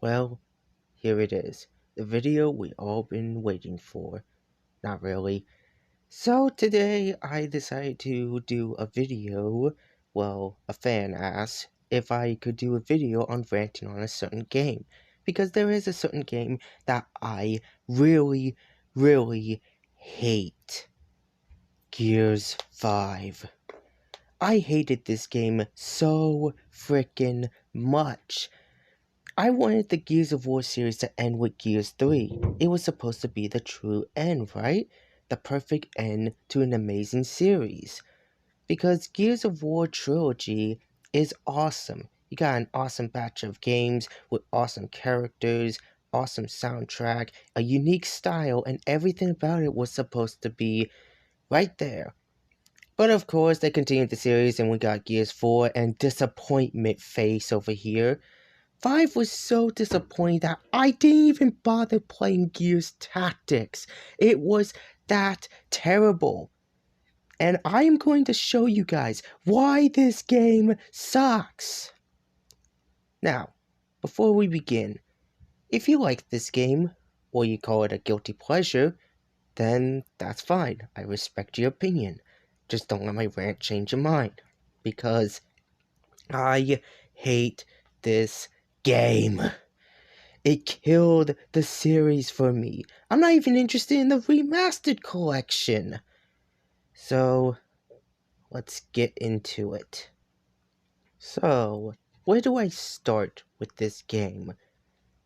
Well, here it is. The video we all been waiting for. Not really. So today I decided to do a video. Well, a fan asked if I could do a video on ranting on a certain game. Because there is a certain game that I really, really hate. Gears 5. I hated this game so freaking much. I wanted the Gears of War series to end with Gears 3. It was supposed to be the true end, right? The perfect end to an amazing series. Because Gears of War trilogy is awesome. You got an awesome batch of games with awesome characters, awesome soundtrack, a unique style, and everything about it was supposed to be right there. But of course, they continued the series and we got Gears 4 and disappointment face over here. 5 was so disappointing that I didn't even bother playing Gears Tactics. It was that terrible. And I am going to show you guys why this game sucks. Now, before we begin, if you like this game, or you call it a guilty pleasure, then that's fine. I respect your opinion. Just don't let my rant change your mind. Because I hate this game. It killed the series for me. I'm not even interested in the remastered collection. So, let's get into it. So, where do I start with this game?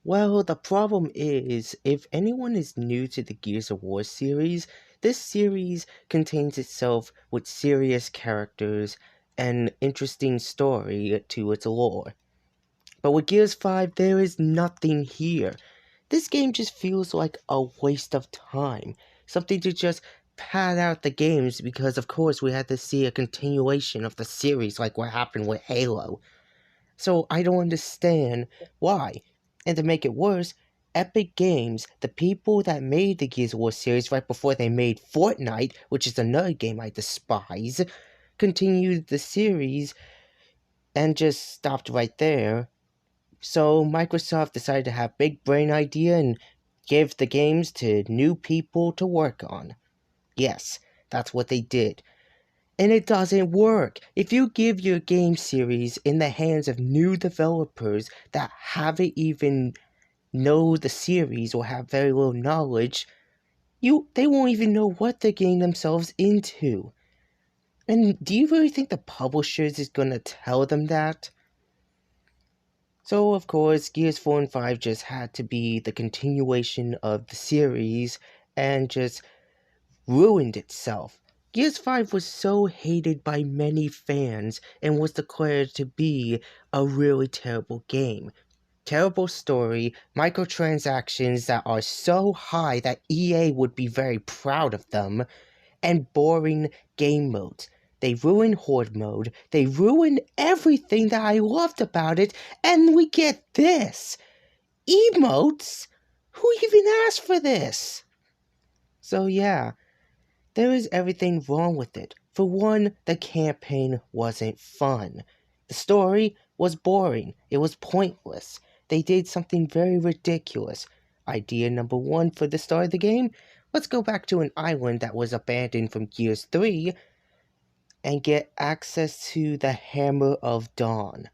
Well, the problem is, if anyone is new to the Gears of War series, this series contains itself with serious characters and interesting story to its lore. But with Gears 5, there is nothing here. This game just feels like a waste of time. Something to just pad out the games because, of course, we had to see a continuation of the series like what happened with Halo. So I don't understand why. And to make it worse, Epic Games, the people that made the Gears of War series right before they made Fortnite, which is another game I despise, continued the series and just stopped right there. So Microsoft decided to have big brain idea and give the games to new people to work on. Yes, that's what they did. And it doesn't work. If you give your game series in the hands of new developers that haven't even know the series or have very little knowledge, they won't even know what they're getting themselves into. And do you really think the publishers is gonna tell them that? So, of course, Gears 4 and 5 just had to be the continuation of the series and just ruined itself. Gears 5 was so hated by many fans and was declared to be a really terrible game. Terrible story, microtransactions that are so high that EA would be very proud of them, and boring game modes. They ruined Horde mode, they ruined everything that I loved about it, and we get this! Emotes? Who even asked for this? So yeah, there is everything wrong with it. For one, the campaign wasn't fun. The story was boring. It was pointless. They did something very ridiculous. Idea number one for the start of the game? Let's go back to an island that was abandoned from Gears 3 and get access to the Hammer of Dawn.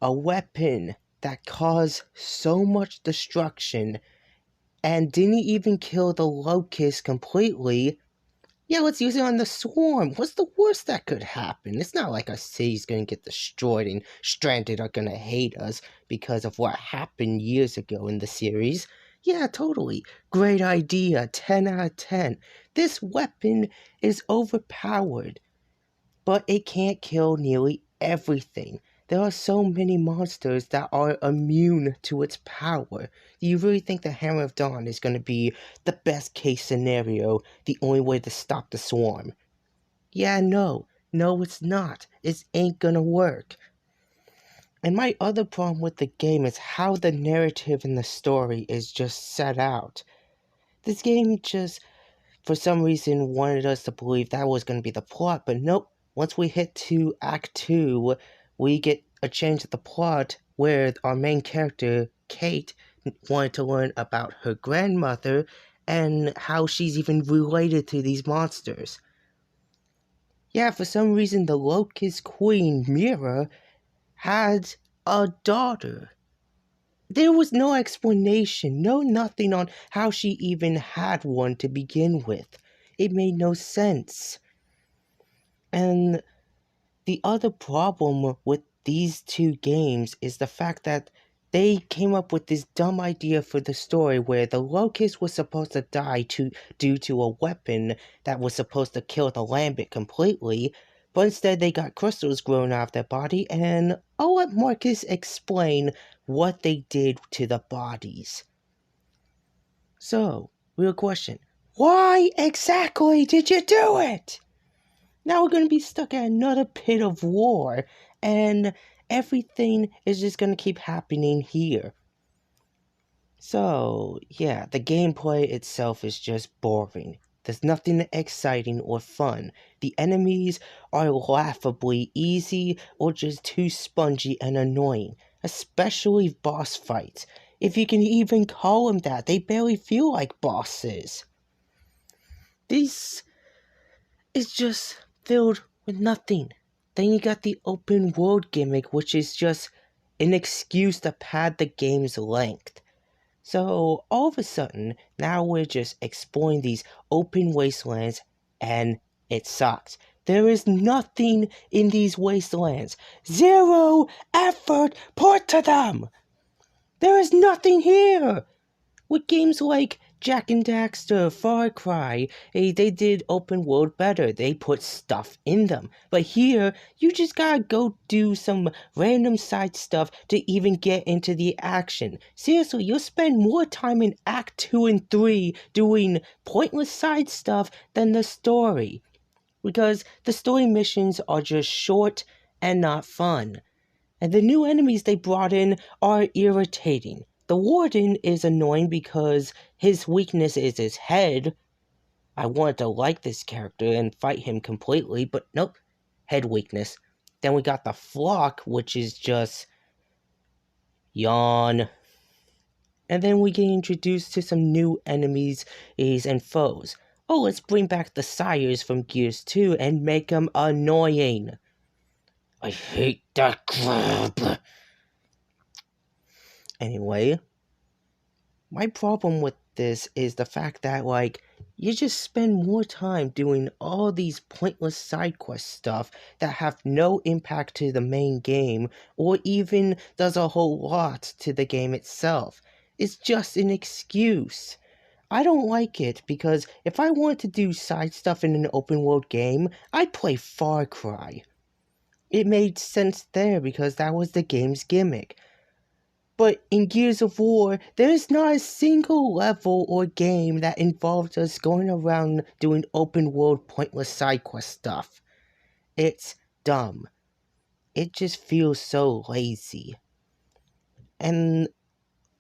A weapon that caused so much destruction and didn't even kill the Locust completely. Yeah, let's use it on the Swarm. What's the worst that could happen? It's not like our city's gonna get destroyed and Stranded are gonna hate us because of what happened years ago in the series. Yeah, totally. Great idea. 10 out of 10. This weapon is overpowered, but it can't kill nearly everything. There are so many monsters that are immune to its power. Do you really think the Hammer of Dawn is going to be the best case scenario, the only way to stop the swarm? Yeah, no. No, it's not. It ain't gonna work. And my other problem with the game is how the narrative and the story is just set out. This game just, for some reason, wanted us to believe that was going to be the plot, but nope. Once we hit to Act 2, we get a change of the plot where our main character Kate wanted to learn about her grandmother and how she's even related to these monsters. Yeah, for some reason the Locust Queen, Mira, had a daughter. There was no explanation, no nothing on how she even had one to begin with. It made no sense. And the other problem with these two games is the fact that they came up with this dumb idea for the story where the Locust was supposed to die due to a weapon that was supposed to kill the Lambent completely, but instead they got crystals growing out of their body, and I'll let Marcus explain what they did to the bodies. So, real question. Why exactly did you do it? Now we're going to be stuck at another pit of war, and everything is just going to keep happening here. So, yeah, the gameplay itself is just boring. There's nothing exciting or fun. The enemies are laughably easy or just too spongy and annoying, especially boss fights. If you can even call them that, they barely feel like bosses. This is just filled with nothing. Then you got the open world gimmick, which is just an excuse to pad the game's length. So all of a sudden, now we're just exploring these open wastelands, and it sucks. There is nothing in these wastelands. Zero effort put to them. There is nothing here. With games like Jak and Daxter, Far Cry, they did open world better. They put stuff in them. But here, you just gotta go do some random side stuff to even get into the action. Seriously, you'll spend more time in Act 2 and 3 doing pointless side stuff than the story. Because the story missions are just short and not fun. And the new enemies they brought in are irritating. The Warden is annoying because his weakness is his head. I wanted to like this character and fight him completely, but nope, head weakness. Then we got the Flock, which is just yawn. And then we get introduced to some new enemies and foes. Oh, let's bring back the Sires from Gears 2 and make them annoying. I hate that crap. Anyway, my problem with this is the fact that, like, you just spend more time doing all these pointless side quest stuff that have no impact to the main game or even does a whole lot to the game itself. It's just an excuse. I don't like it because if I want to do side stuff in an open world game, I'd play Far Cry. It made sense there because that was the game's gimmick. But in Gears of War, there is not a single level or game that involves us going around doing open world pointless side quest stuff. It's dumb. It just feels so lazy. And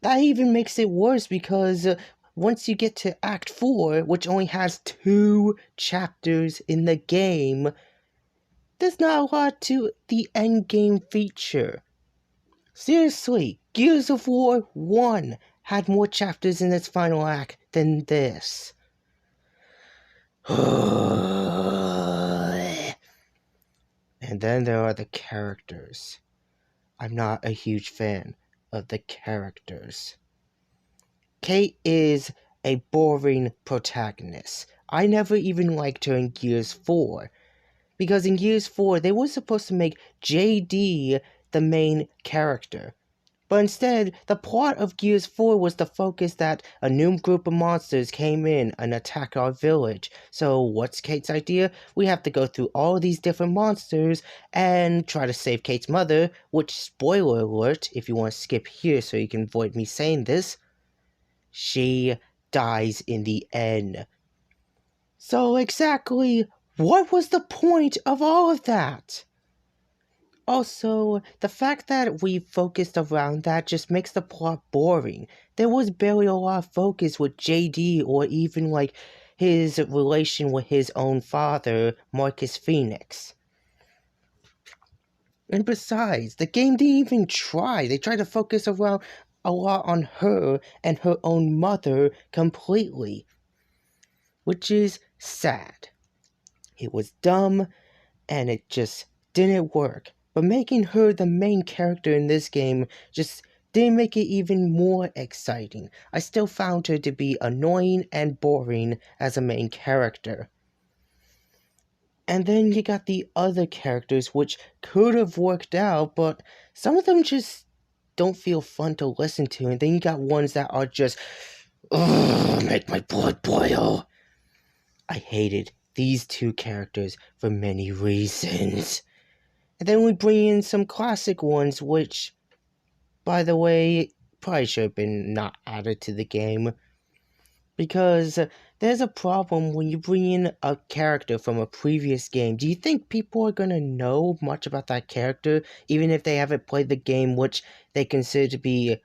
that even makes it worse because once you get to Act 4, which only has 2 chapters in the game, there's not a lot to the endgame feature. Seriously, Gears of War 1 had more chapters in its final act than this. And then there are the characters. I'm not a huge fan of the characters. Kate is a boring protagonist. I never even liked her in Gears 4. Because in Gears 4, they were supposed to make JD the main character. But instead, the plot of Gears 4 was to focus that a new group of monsters came in and attacked our village. So what's Kate's idea? We have to go through all these different monsters and try to save Kate's mother, which, spoiler alert, if you want to skip here so you can avoid me saying this, she dies in the end. So exactly, what was the point of all of that? Also, the fact that we focused around that just makes the plot boring. There was barely a lot of focus with JD or even like his relation with his own father, Marcus Phoenix. And besides, the game didn't even try. They tried to focus around a lot on her and her own mother completely, which is sad. It was dumb and it just didn't work. But making her the main character in this game just didn't make it even more exciting. I still found her to be annoying and boring as a main character. And then you got the other characters which could have worked out, but some of them just don't feel fun to listen to. And then you got ones that are just, ugh, make my blood boil. I hated these two characters for many reasons. And then we bring in some classic ones, which, by the way, probably should have been not added to the game. Because there's a problem when you bring in a character from a previous game. Do you think people are gonna know much about that character, even if they haven't played the game, which they consider to be,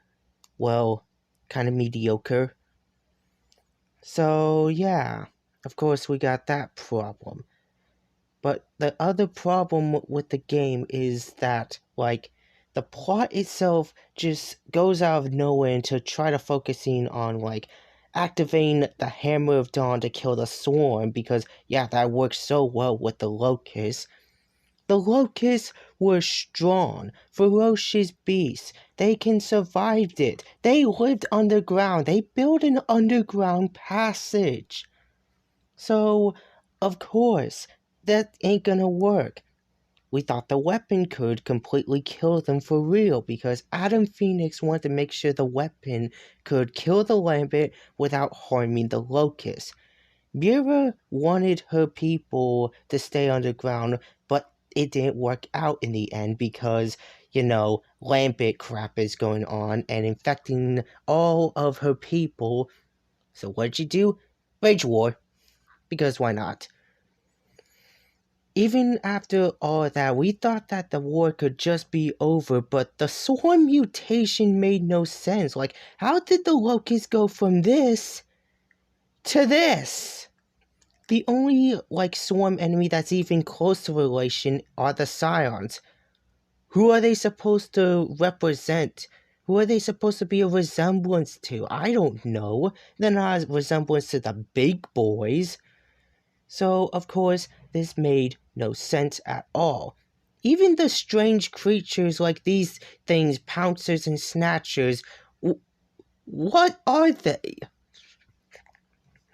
well, kind of mediocre? So, yeah, of course we got that problem. But the other problem with the game is that, like, the plot itself just goes out of nowhere to try to focusing on, like, activating the Hammer of Dawn to kill the Swarm, because, yeah, that works so well with the Locusts. The Locusts were strong, ferocious beasts. They can survive it. They lived underground. They built an underground passage. So, of course, that ain't gonna work. We thought the weapon could completely kill them for real, because Adam Phoenix wanted to make sure the weapon could kill the Lambent without harming the Locust. Mira wanted her people to stay underground, but it didn't work out in the end because, Lambent crap is going on and infecting all of her people. So what'd she do? Rage War. Because why not? Even after all that, we thought that the war could just be over, but the swarm mutation made no sense. Like, how did the Locusts go from this to this? The only, swarm enemy that's even close to relation are the Scions. Who are they supposed to represent? Who are they supposed to be a resemblance to? I don't know. They're not a resemblance to the big boys. So, of course, this made no sense at all. Even the strange creatures like these things, pouncers and snatchers, what are they?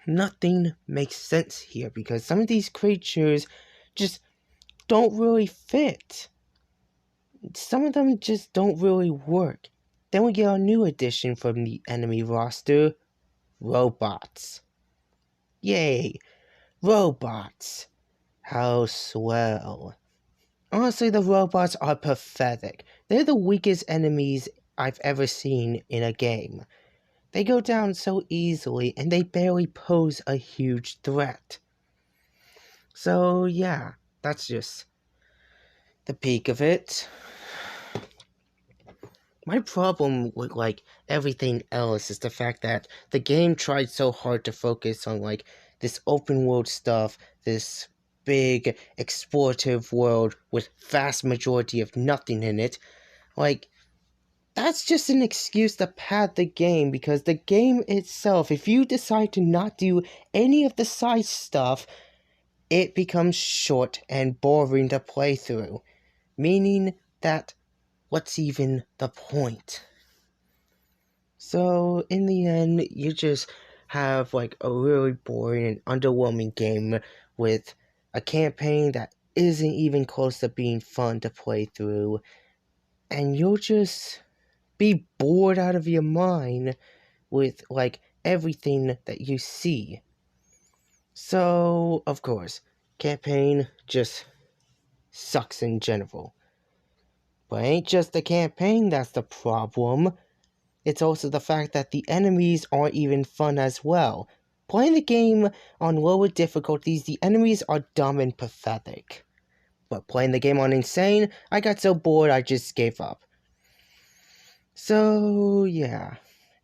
Nothing makes sense here because some of these creatures just don't really fit. Some of them just don't really work. Then we get a new addition from the enemy roster, robots. Yay! Robots. How swell. Honestly, the robots are pathetic. They're the weakest enemies I've ever seen in a game. They go down so easily and they barely pose a huge threat. So yeah, that's just the peak of it. My problem with everything else is the fact that the game tried so hard to focus on this open world stuff, this big explorative world with vast majority of nothing in it. That's just an excuse to pad the game, because the game itself, if you decide to not do any of the side stuff, it becomes short and boring to play through, meaning that what's even the point? So, in the end, you just have a really boring and underwhelming game with a campaign that isn't even close to being fun to play through, and you'll just be bored out of your mind with everything that you see. So, of course, campaign just sucks in general. But it ain't just the campaign that's the problem. It's also the fact that the enemies aren't even fun as well. Playing the game on lower difficulties, the enemies are dumb and pathetic. But playing the game on insane, I got so bored I just gave up. So, yeah.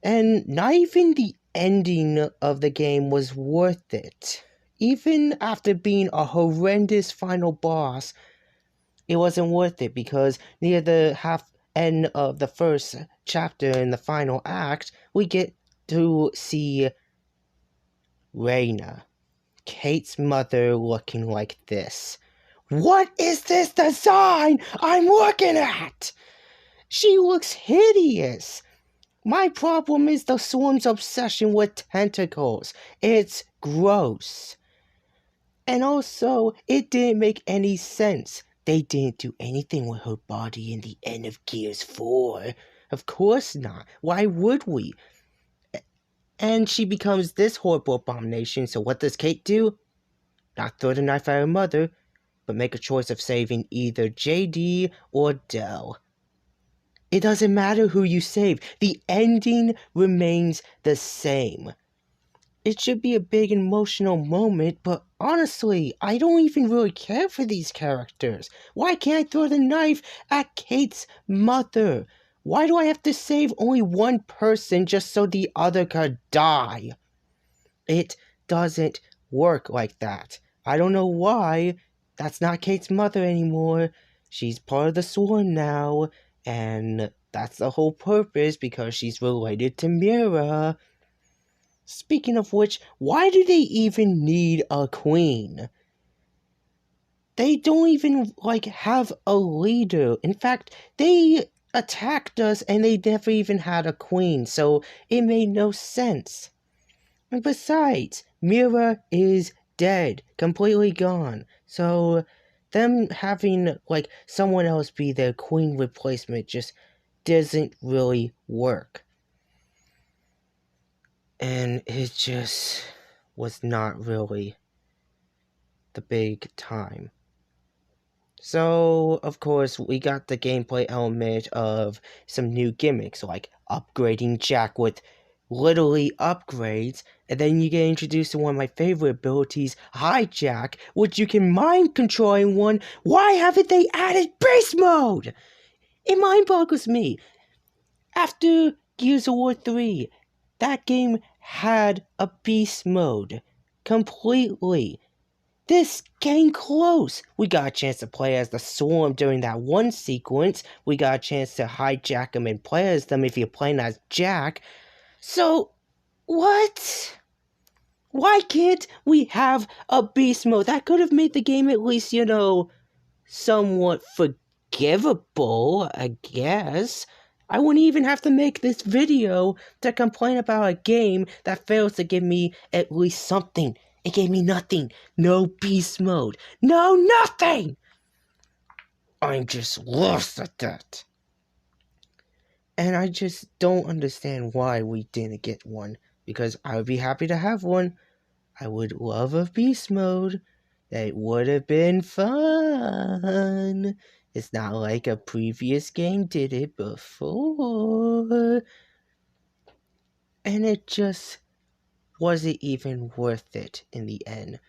And not even the ending of the game was worth it. Even after being a horrendous final boss, it wasn't worth it because near the half end of the first chapter in the final act, we get to see Raina, Kate's mother, looking like this. What is this design I'm looking at? She looks hideous. My problem is the Swarm's obsession with tentacles. It's gross. And also, it didn't make any sense. They didn't do anything with her body in the end of Gears 4. Of course not. Why would we? And she becomes this horrible abomination, so what does Kate do? Not throw the knife at her mother, but make a choice of saving either JD or Dell. It doesn't matter who you save. The ending remains the same. It should be a big emotional moment, but honestly, I don't even really care for these characters. Why can't I throw the knife at Kate's mother? Why do I have to save only one person just so the other could die? It doesn't work like that. I don't know why. That's not Kate's mother anymore. She's part of the Swarm now, and that's the whole purpose because she's related to Mira. Speaking of which, why do they even need a queen? They don't even, have a leader. In fact, they attacked us and they never even had a queen, so it made no sense. And besides, Mira is dead, completely gone, so them having, someone else be their queen replacement just doesn't really work. And it just was not really the big time. So, of course, we got the gameplay element of some new gimmicks, like upgrading Jack with literally upgrades, and then you get introduced to one of my favorite abilities, Hijack, which you can mind control in one. Why haven't they added beast mode? It mind boggles me. After Gears of War 3, that game had a beast mode. Completely. This came close. We got a chance to play as the Swarm during that one sequence. We got a chance to hijack them and play as them if you're playing as Jack. So, what? Why can't we have a beast mode? That could have made the game at least, somewhat forgivable, I guess. I wouldn't even have to make this video to complain about a game that fails to give me at least something. It gave me nothing. No beast mode. No nothing! I'm just lost at that. And I just don't understand why we didn't get one. Because I would be happy to have one. I would love a beast mode. That would have been fun. It's not like a previous game did it before. And it just wasn't even worth it in the end.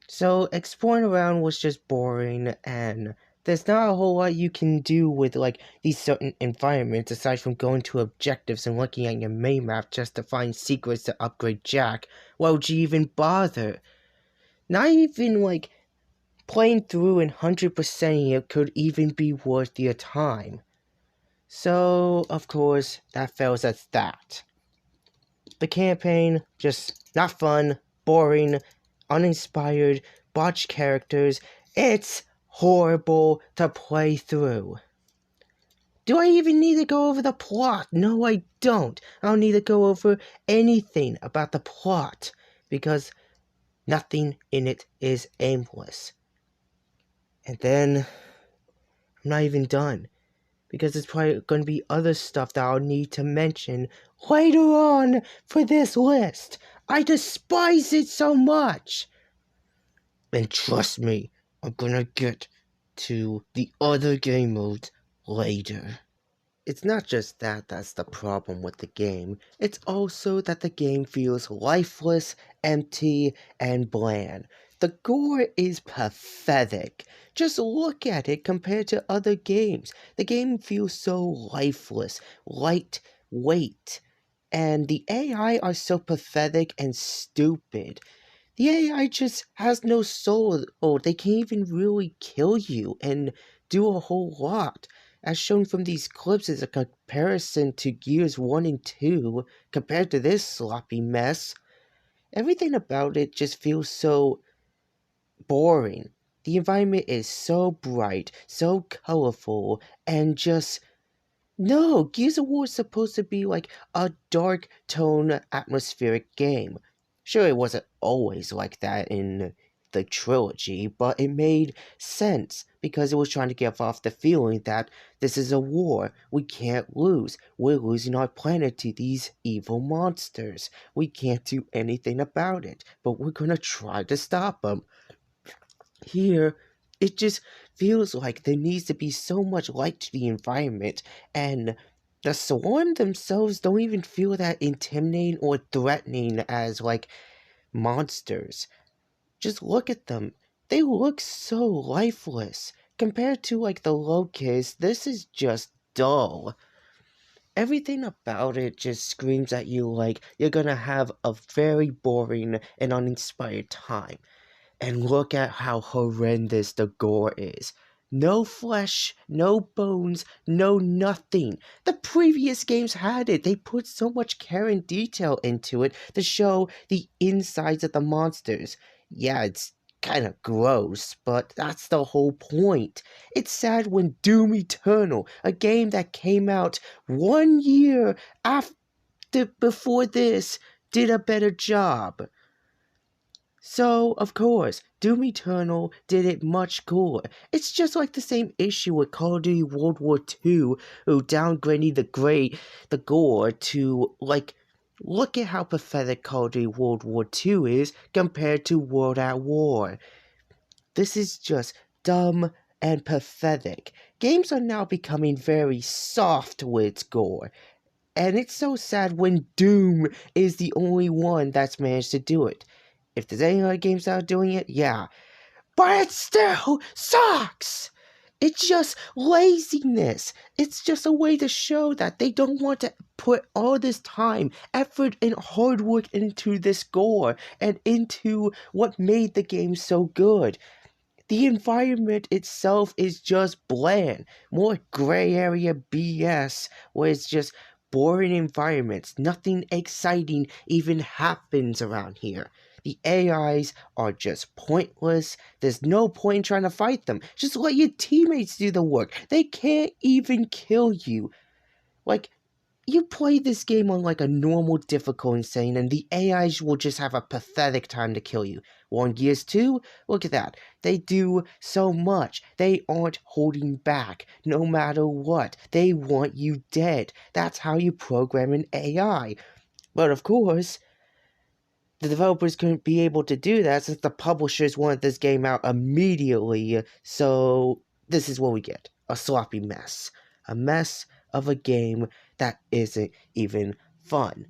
So exploring around was just boring, and there's not a whole lot you can do with these certain environments aside from going to objectives and looking at your main map just to find secrets to upgrade Jack. Why would you even bother? Not even playing through and 100%ing it could even be worth your time. So of course that fails at that. The campaign, just not fun, boring, uninspired, botched characters. It's horrible to play through. Do I even need to go over the plot? No, I don't. I don't need to go over anything about the plot, because nothing in it is aimless. And then, I'm not even done, because there's probably going to be other stuff that I'll need to mention later on for this list. I despise it so much. And trust me, I'm gonna get to the other game modes later. It's not just that's the problem with the game, it's also that the game feels lifeless, empty, and bland. The gore is pathetic. Just look at it compared to other games. The game feels so lifeless, lightweight, and the AI are so pathetic and stupid. The AI just has no soul. Oh, they can't even really kill you and do a whole lot. as shown from these clips is a comparison to Gears 1 and 2 compared to this sloppy mess. Everything about it just feels so boring. The environment is so bright, so colorful, and just no, Gears of War is supposed to be like a dark tone atmospheric game. Sure, it wasn't always like that in the trilogy, but it made sense because it was trying to give off the feeling that this is a war. We can't lose. We're losing our planet to these evil monsters. We can't do anything about it, but we're gonna try to stop them. Here, it just feels like there needs to be so much light to the environment, and the Swarm themselves don't even feel that intimidating or threatening as, like, monsters. Just look at them. They look so lifeless. Compared to, like, the Locust, this is just dull. Everything about it just screams at you like you're gonna have a very boring and uninspired time. And look at how horrendous the gore is. No flesh, no bones, no nothing. The previous games had it. They put so much care and detail into it to show the insides of the monsters. Yeah, it's kind of gross, but that's the whole point. It's sad when Doom Eternal, a game that came out 1 year before this, did a better job. So, of course, Doom Eternal did it much cooler. It's just like the same issue with Call of Duty World War II, who downgraded the gore to, like, look at how pathetic Call of Duty World War II is compared to World at War. This is just dumb and pathetic. Games are now becoming very soft with gore. And it's so sad when Doom is the only one that's managed to do it. If there's any other games that are doing it, yeah. But it still sucks! It's just laziness. It's just a way to show that they don't want to put all this time, effort, and hard work into this gore and into what made the game so good. The environment itself is just bland. More gray area BS, where it's just boring environments. Nothing exciting even happens around here. The AIs are just pointless. There's no point in trying to fight them. Just let your teammates do the work. They can't even kill you. Like, you play this game on like a normal difficulty setting and the AIs will just have a pathetic time to kill you. Well, Gears 2, look at that. They do so much. They aren't holding back, no matter what. They want you dead. That's how you program an AI. But of course, the developers couldn't be able to do that since the publishers wanted this game out immediately. So this is what we get. A sloppy mess. A mess of a game that isn't even fun.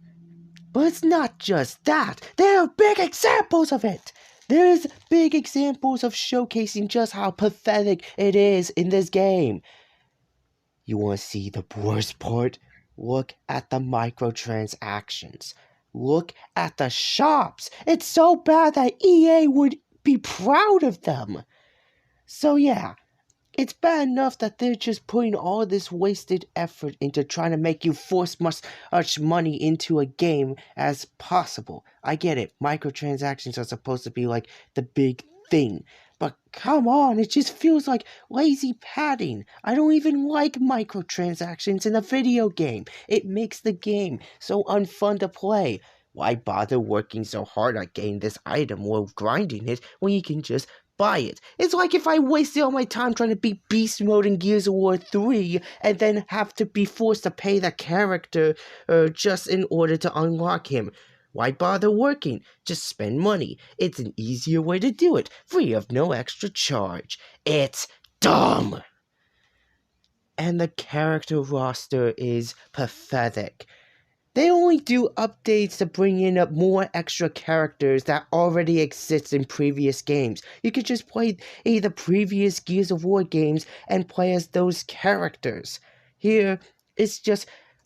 But it's not just that. There are big examples of it. There's big examples of showcasing just how pathetic it is in this game. You want to see the worst part? Look at the microtransactions. Look at the shops. It's so bad that EA would be proud of them. So yeah, it's bad enough that they're just putting all this wasted effort into trying to make you force much money into a game as possible. I get it. Microtransactions are supposed to be like the big thing. But come on, it just feels like lazy padding. I don't even like microtransactions in a video game. It makes the game so unfun to play. Why bother working so hard on getting this item while grinding it when you can just buy it? It's like if I wasted all my time trying to beat Beast Mode in Gears of War 3 and then have to be forced to pay the character just in order to unlock him. Why bother working? Just spend money. It's an easier way to do it, free of no extra charge. It's dumb! And the character roster is pathetic. They only do updates to bring in more extra characters that already exist in previous games. You could just play the previous Gears of War games and play as those characters. Here, it's just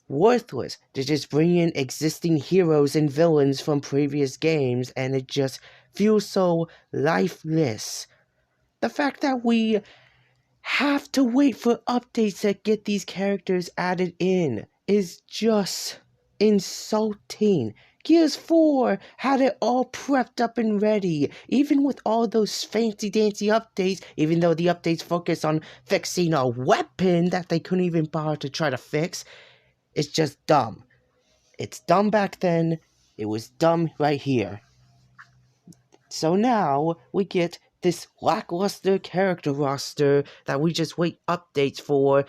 worthless to just bring in existing heroes and villains from previous games, and it just feels so lifeless. The fact that we have to wait for updates that get these characters added in is just insulting. Gears 4 had it all prepped up and ready, even with all those fancy dancy updates, even though the updates focus on fixing a weapon that they couldn't even bother to try to fix. It's just dumb. It's dumb back then, it was dumb right here. So now we get this lackluster character roster that we just wait updates for.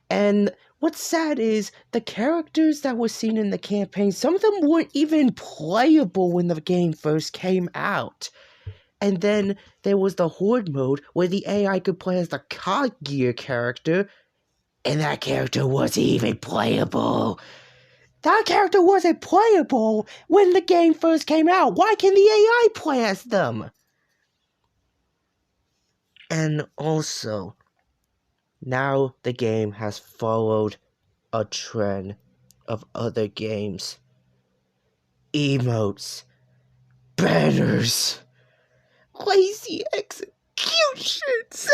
And what's sad is the characters that were seen in the campaign, some of them weren't even playable when the game first came out. And then there was the Horde mode where the AI could play as the Cog Gear character, and that character wasn't even playable. That character wasn't playable when the game first came out. Why can the AI play as them? And also, now the game has followed a trend of other games. Emotes, banners, lazy executions.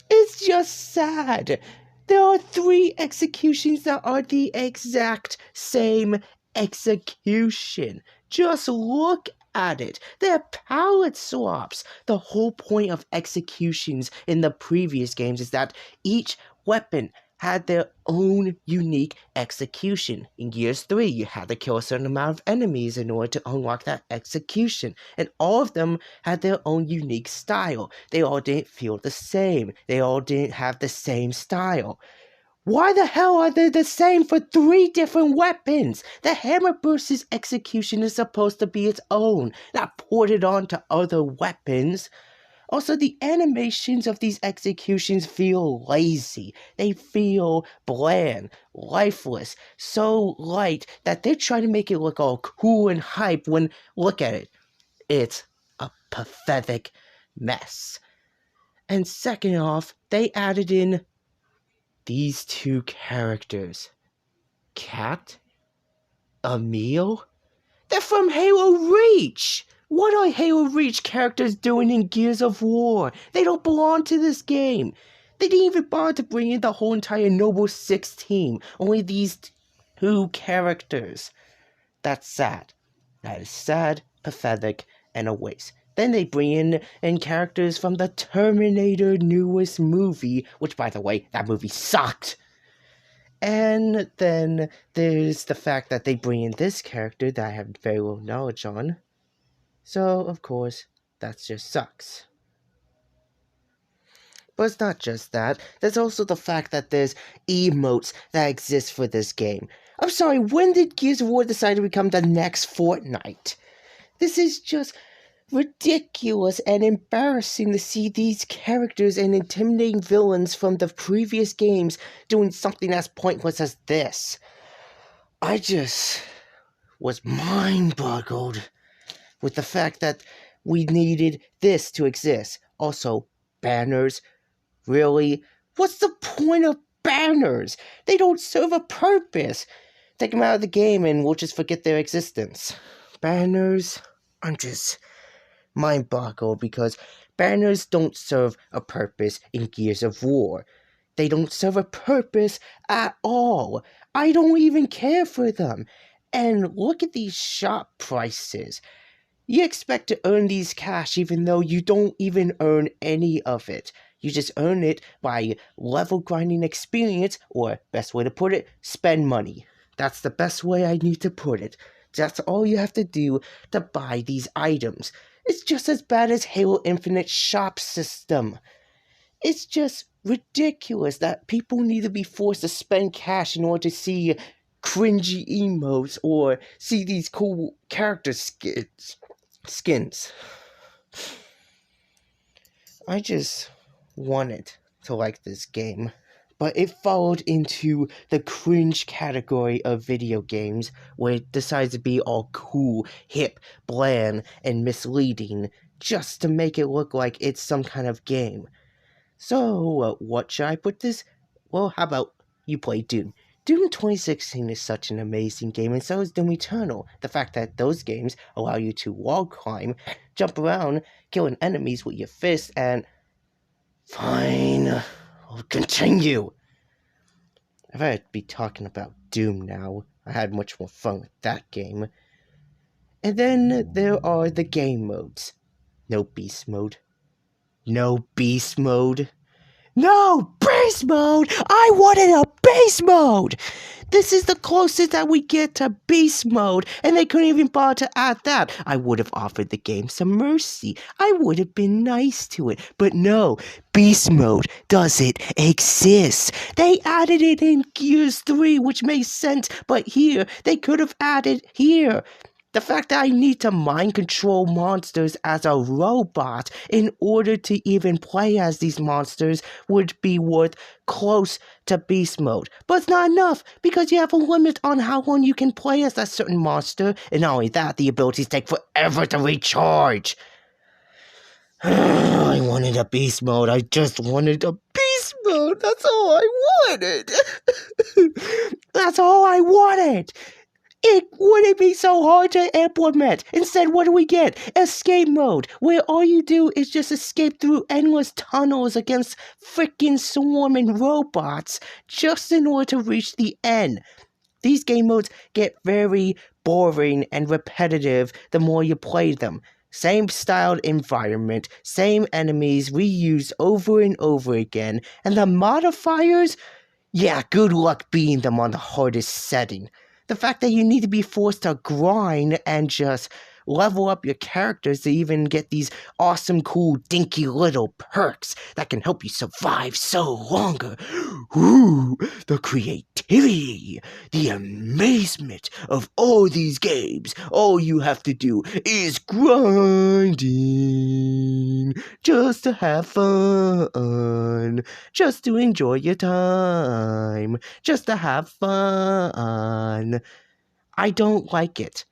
It's just sad. There are 3 executions that are the exact same execution. Just look at it. They're palette swaps. The whole point of executions in the previous games is that each weapon had their own unique execution. In Gears 3, you had to kill a certain amount of enemies in order to unlock that execution. And all of them had their own unique style. They all didn't feel the same. They all didn't have the same style. Why the hell are they the same for 3 different weapons? The hammer burst's execution is supposed to be its own, not ported onto other weapons. Also, the animations of these executions feel lazy. They feel bland, lifeless, so light that they're trying to make it look all cool and hype when, look at it, it's a pathetic mess. And second off, they added in these 2 characters. Cat? Emil? They're from Halo Reach! What are Halo Reach characters doing in Gears of War? They don't belong to this game. They didn't even bother to bring in the whole entire Noble 6 team. Only these 2 characters. That's sad. That is sad, pathetic, and a waste. Then they bring in characters from the Terminator newest movie, which, by the way, that movie sucked. And then there's the fact that they bring in this character that I have very little knowledge on. So, of course, that just sucks. But it's not just that. There's also the fact that there's emotes that exist for this game. I'm sorry, when did Gears of War decide to become the next Fortnite? This is just ridiculous and embarrassing to see these characters and intimidating villains from the previous games doing something as pointless as this. I just was mind-boggled with the fact that we needed this to exist. Also, banners. Really? What's the point of banners? They don't serve a purpose. Take them out of the game and we'll just forget their existence. Banners? I'm just mind-boggled because banners don't serve a purpose in Gears of War. They don't serve a purpose at all. I don't even care for them. And look at these shop prices. You expect to earn these cash even though you don't even earn any of it. You just earn it by level grinding experience, or best way to put it, spend money. That's the best way I need to put it. That's all you have to do to buy these items. It's just as bad as Halo Infinite shop system. It's just ridiculous that people need to be forced to spend cash in order to see cringy emotes or see these cool character skins. I just wanted to like this game, but it followed into the cringe category of video games where it decides to be all cool, hip, bland, and misleading just to make it look like it's some kind of game. So, what should I put this? Well, how about you play Doom? Doom 2016 is such an amazing game, and so is Doom Eternal. The fact that those games allow you to wall climb, jump around, killing enemies with your fists, and Fine, I'll continue. If I had to be talking about Doom now, I had much more fun with that game. And then there are the game modes. No beast mode. No beast mode. No, beast mode! I wanted a beast mode! This is the closest that we get to beast mode, and they couldn't even bother to add that. I would have offered the game some mercy. I would have been nice to it. But no, beast mode doesn't exist. They added it in Gears 3, which makes sense, but here, they could have added here. The fact that I need to mind control monsters as a robot in order to even play as these monsters would be worth close to beast mode. But it's not enough, because you have a limit on how long you can play as that certain monster, and not only that, the abilities take forever to recharge. I wanted a beast mode. I just wanted a beast mode. That's all I wanted. That's all I wanted. It wouldn't be so hard to implement. Instead, what do we get? Escape mode, where all you do is just escape through endless tunnels against freaking swarming robots just in order to reach the end. These game modes get very boring and repetitive the more you play them. Same styled environment, same enemies reused over and over again, and the modifiers? Yeah, good luck beating them on the hardest setting. The fact that you need to be forced to grind and just level up your characters to even get these awesome, cool, dinky little perks that can help you survive so longer. Ooh, the creativity, the amazement of all these games. All you have to do is grinding just to have fun, just to enjoy your time, just to have fun. I don't like it.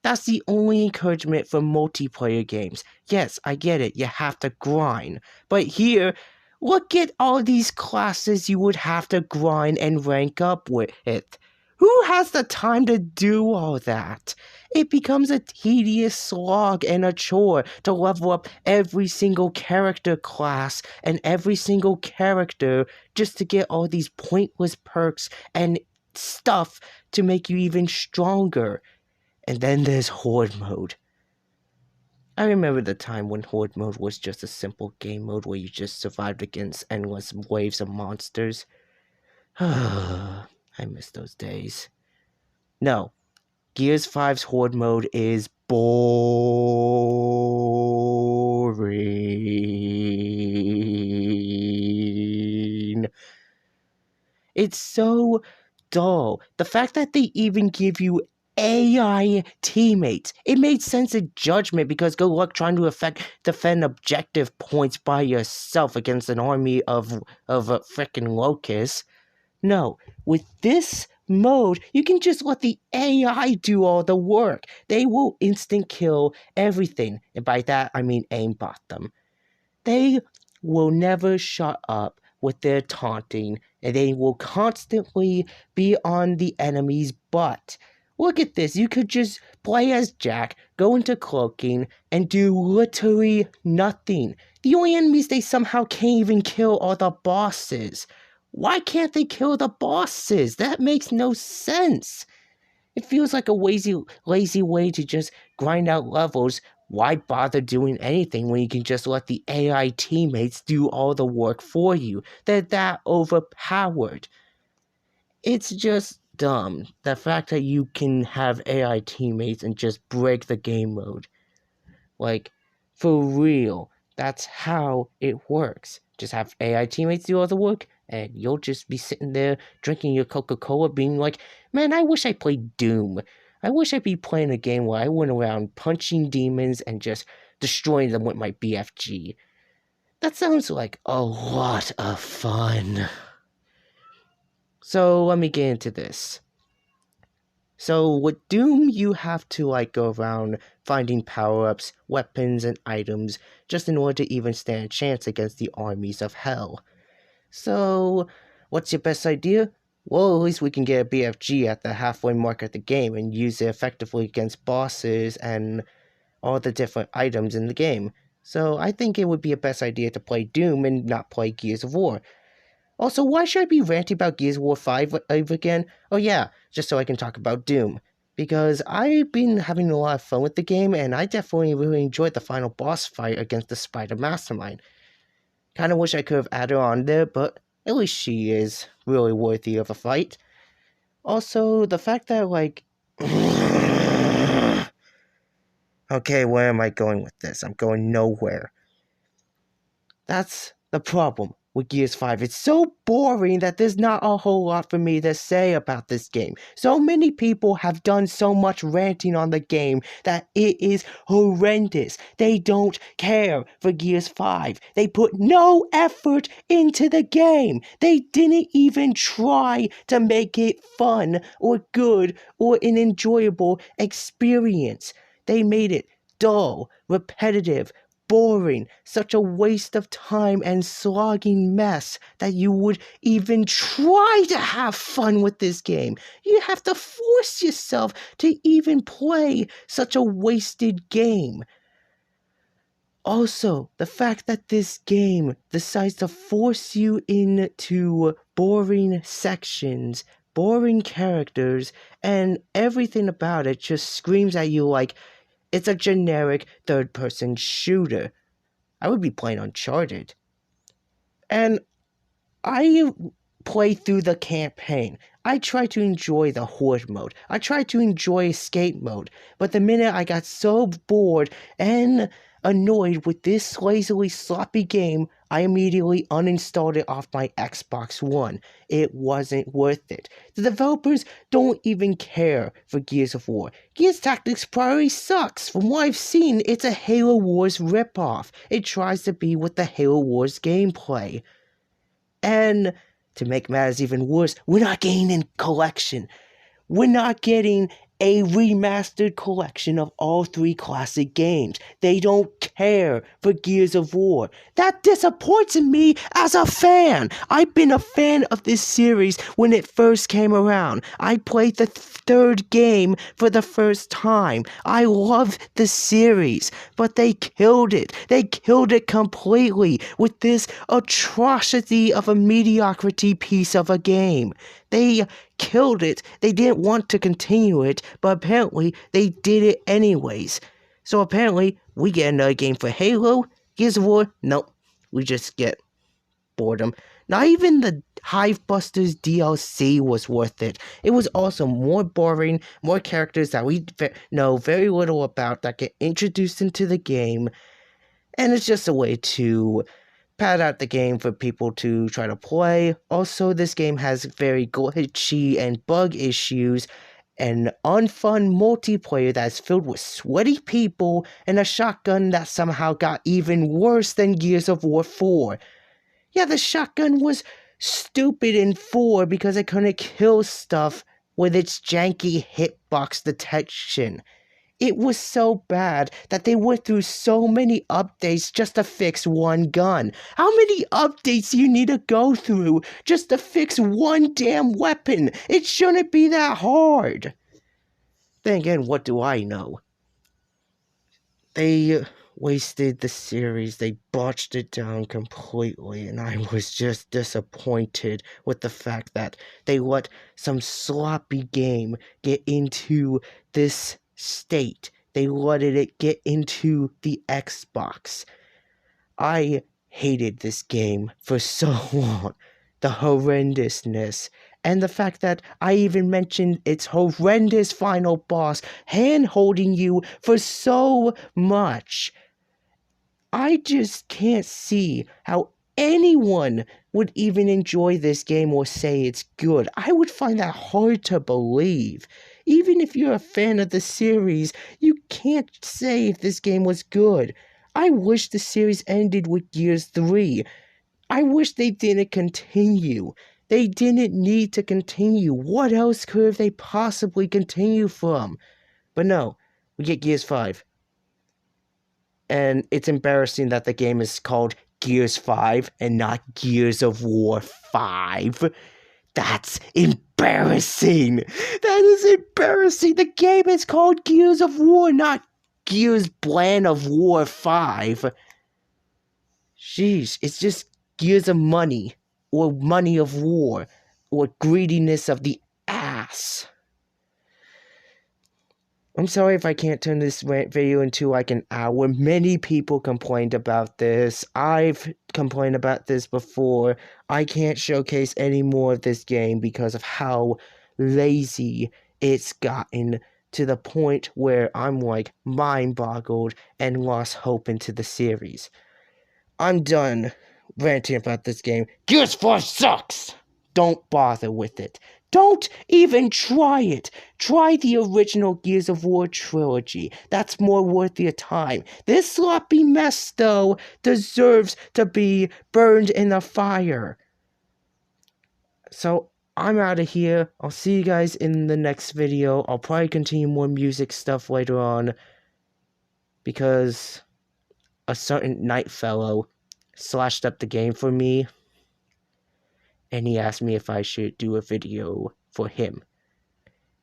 That's the only encouragement for multiplayer games. Yes, I get it, you have to grind. But here, look at all these classes you would have to grind and rank up with. Who has the time to do all that? It becomes a tedious slog and a chore to level up every single character class and every single character just to get all these pointless perks and stuff to make you even stronger. And then there's Horde mode. I remember the time when Horde mode was just a simple game mode where you just survived against endless waves of monsters. I miss those days. No, Gears 5's Horde mode is boring. It's so dull. The fact that they even give you AI teammates. It made sense in Judgment because good luck trying to defend objective points by yourself against an army of frickin' locusts. No, with this mode, you can just let the AI do all the work. They will instant kill everything, and by that I mean aimbot them. They will never shut up with their taunting, and they will constantly be on the enemy's butt. Look at this, you could just play as Jack, go into cloaking, and do literally nothing. The only enemies they somehow can't even kill are the bosses. Why can't they kill the bosses? That makes no sense. It feels like a lazy way to just grind out levels. Why bother doing anything when you can just let the AI teammates do all the work for you? They're that overpowered. It's just dumb. The fact that you can have AI teammates and just break the game mode. Like, for real. That's how it works. Just have AI teammates do all the work, and you'll just be sitting there drinking your Coca-Cola being like, man, I wish I played Doom. I wish I'd be playing a game where I went around punching demons and just destroying them with my BFG. That sounds like a lot of fun. So let me get into this. So with Doom, you have to go around finding power-ups, weapons, and items just in order to even stand a chance against the armies of hell. So, what's your best idea? Well, at least we can get a BFG at the halfway mark of the game and use it effectively against bosses and all the different items in the game. So I think it would be a best idea to play Doom and not play Gears of War. Also, why should I be ranting about Gears of War 5 again? Oh yeah, just so I can talk about Doom. Because I've been having a lot of fun with the game, and I definitely really enjoyed the final boss fight against the Spider Mastermind. Kinda wish I could have added her on there, but at least she is really worthy of a fight. Also, the fact that, like... Okay, where am I going with this? I'm going nowhere. That's the problem with Gears 5. It's so boring that there's not a whole lot for me to say about this game. So many people have done so much ranting on the game that it is horrendous. They don't care for Gears 5. They put no effort into the game. They didn't even try to make it fun or good or an enjoyable experience. They made it dull, repetitive, boring, such a waste of time and slogging mess that you would even try to have fun with this game. You have to force yourself to even play such a wasted game. Also, the fact that this game decides to force you into boring sections, boring characters, and everything about it just screams at you like it's a generic third-person shooter. I would be playing Uncharted. And I play through the campaign. I try to enjoy the horde mode. I try to enjoy escape mode. But the minute I got so bored and annoyed with this lazily sloppy game, I immediately uninstalled it off my Xbox One. It wasn't worth it. The developers don't even care for Gears of War. Gears Tactics probably sucks. From what I've seen, it's a Halo Wars ripoff. It tries to be with the Halo Wars gameplay. And to make matters even worse, we're not getting a collection. We're not getting a remastered collection of all three classic games. They don't care for Gears of War. That disappoints me as a fan. I've been a fan of this series when it first came around. I played the third game for the first time. I love the series, but they killed it. They killed it completely with this atrocity of a mediocrity piece of a game. They killed it. They didn't want to continue it, but apparently they did it anyways. So apparently we get another game for Halo. Gears of War, nope. We just get boredom. Not even the Hivebusters DLC was worth it. It was also more boring, more characters that we know very little about that get introduced into the game, and it's just a way to pad out the game for people to try to play. Also, this game has very glitchy and bug issues, an unfun multiplayer that's filled with sweaty people, and a shotgun that somehow got even worse than Gears of War 4. Yeah, the shotgun was stupid in 4 because it couldn't kill stuff with its janky hitbox detection. It was so bad that they went through so many updates just to fix one gun. How many updates do you need to go through just to fix one damn weapon? It shouldn't be that hard. Then again, what do I know? They wasted the series. They botched it down completely, and I was just disappointed with the fact that they let some sloppy game get into this state. They let it get into the Xbox. I hated this game for so long. The horrendousness. And the fact that I even mentioned its horrendous final boss hand-holding you for so much. I just can't see how anyone would even enjoy this game or say it's good. I would find that hard to believe. Even if you're a fan of the series, you can't say if this game was good. I wish the series ended with Gears 3. I wish they didn't continue. They didn't need to continue. What else could they possibly continue from? But no, we get Gears 5. And it's embarrassing that the game is called Gears 5 and not Gears of War 5. That's embarrassing. That is embarrassing. The game is called Gears of War, not Gears Plan of War 5. Jeez, it's just gears of money, or money of war, or greediness of the ass. I'm sorry if I can't turn this video into like an hour. Many people complained about this. I've complained about this before. I can't showcase any more of this game because of how lazy it's gotten, to the point where I'm like mind-boggled and lost hope into the series. I'm done ranting about this game. Gears 5 sucks! Don't bother with it. Don't even try it. Try the original Gears of War trilogy. That's more worth your time. This sloppy mess, though, deserves to be burned in the fire. So, I'm out of here. I'll see you guys in the next video. I'll probably continue more music stuff later on, because a certain night fellow slashed up the game for me, and he asked me if I should do a video for him.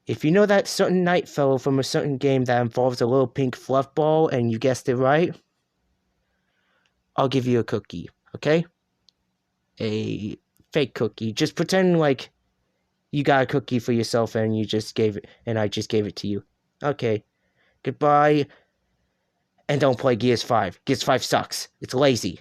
If you know that certain night fellow from a certain game that involves a little pink fluff ball, and you guessed it right, I'll give you a cookie, okay? A fake cookie. Just pretend like you got a cookie for yourself and you just gave it, and I just gave it to you. Okay. Goodbye. And don't play Gears 5. Gears 5 sucks. It's lazy.